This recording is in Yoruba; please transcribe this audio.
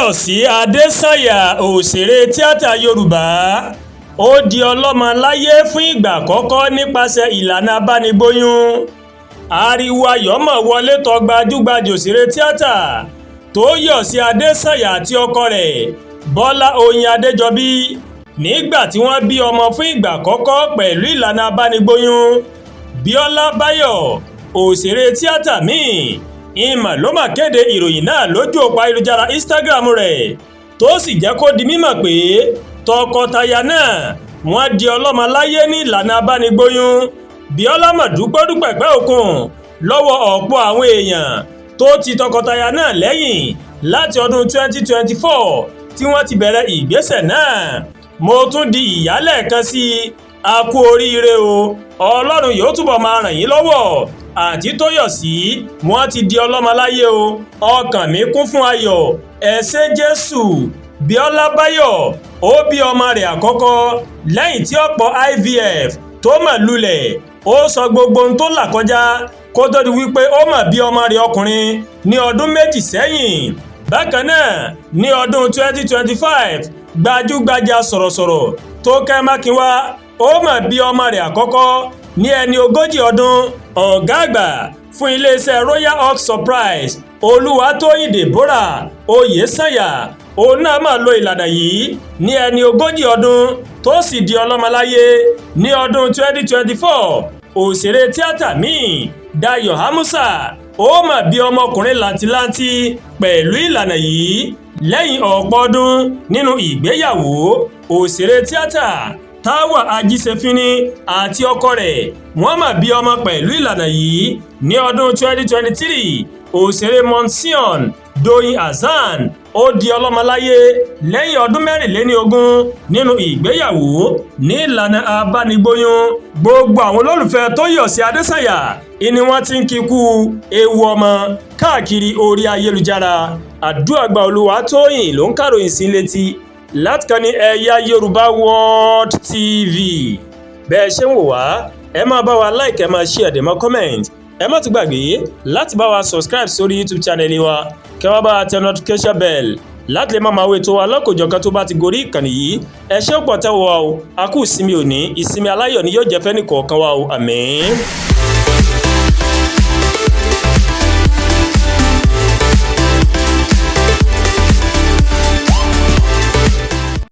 Toyosi Adesanya òṣèré tíátà Yorùbá ó di ọlọ́mọ láyé fún ìgbà àkọ́kọ́ nípasẹ̀ ìlànà abánigbóyún. Ariwo ayọ̀ mọ̀ wọlé tọ gbajúgbajà òṣèré tíátà Toyosi Adesanya àti ọkọ rẹ̀ Bọ́lá Oyin Adéjọbí nígbà tí wọ́n bí ọmọ fún ìgbà àkọ́kọ́ pẹ̀lú ìlànà abánigbóyún. Bíọ́lá Báyọ̀ òṣèré tíátà míì ìmọ̀ ló mà kéde ìròyìn náà lójú òpó ayélujára Instagram rẹ̀ tó sì jẹ́ kó di mímọ̀ pé tọkọtaya náà wọ́n di ọlọ́mọ láyé ní ìlànà abánigbóyún. Bíọ́lá mà dúpẹ́ pẹ́ òkun lọ́wọ́ ọ̀pọ̀ àwọn èèyàn tó ti tọkọtaya náà lẹ́yìn láti ọdún 2024 tí wọ́n ti bẹ̀rẹ̀ ìgbésẹ̀ náà. Mo tún di ìyálẹ̀ kan sí i, a kú oríire o, Ọlọ́run yóò túbọ̀ máa ràn yín lọ́wọ́. Àǹtí Tóyọ̀sí wọ́n ti di ọlọ́mọ láyé o, ọkàn mi kún fún ayọ̀, ẹ ṣé Jésù. Bíọ́lá Báyọ̀ ó bí ọmọ rẹ̀ àkọ́kọ́ lẹ́yìn tí ọ̀pọ̀ IVF tó mà lulẹ̀. Ó sọ gbogbo ohun tó là kọjá kó tó di wípé ó mà bí ọmọ rẹ̀ ọkùnrin ní ọdún méjì sẹ́yìn. Bákan náà ní ọdún 2025 gbajúgbajà sọ̀rọ̀sọ̀rọ̀ Tókẹ́ Mákinwá ó mà bí ọmọ rẹ̀ àkọ́kọ́ ní ẹni 40 ọdún. Ọ̀gá àgbà fún iléeṣẹ́ Royal Oak Surprise Olúwatóyìn Deborah Oyèsànyà òun náà máa lo ìlànà yìí ní ẹni 40 ọdún tó sì di ọlọ́mọláyé ní ọdún 2024. Òṣèré tíátà míì Dayọ̀ Amusa ó mà bí ọmọkùnrin làǹtìlanti pẹ̀lú ìlànà yìí lẹ́yìn ọ̀pọ̀ ọdún nínú ìgbéyàwó. Òṣèré tíátà Táwà Ajíṣefínní àti ọkọ rẹ̀ wọ́n mà bí ọmọ pẹ̀lú ìlànà yìí ní ọdún 2023. Òṣèré Monsion Doyin Hassan ó di ọlọ́mọláyé lẹ́yìn ọdún 24 nínú ìgbéyàwó ní ìlànà abánigbóyún. Gbogbo àwọn olólùfẹ́ Toyosi Adesanya ni wọ́n ti ń kíkú ewu ọmọ káàkiri orí ayélujára. Àdúràgbà Olúwatóyìn ló ń kàròyìn sí létí láti kàn ní eyayorubaworldtv. Bẹ́ẹ̀ ṣe ń wò wá, ẹ máa bá wa like, ẹ máa share, ẹ máa comment. Ẹ má ti gbàgbé láti bá wa subscribe sórí YouTube channel wa, kẹ́ wá bá wa tẹ notification bell láti lè máa wo ètò wa lọ́kọ̀jọ̀kan tó bá ti gorí ìkànnì yìí. Ẹ ṣé pọ̀ tẹ́ wọ wa o, a kú ìsinmi òní, ìsinmi aláyọ̀ ni yóò jẹ́ fẹ́nìkọ̀ọ̀kan wa o, àmín.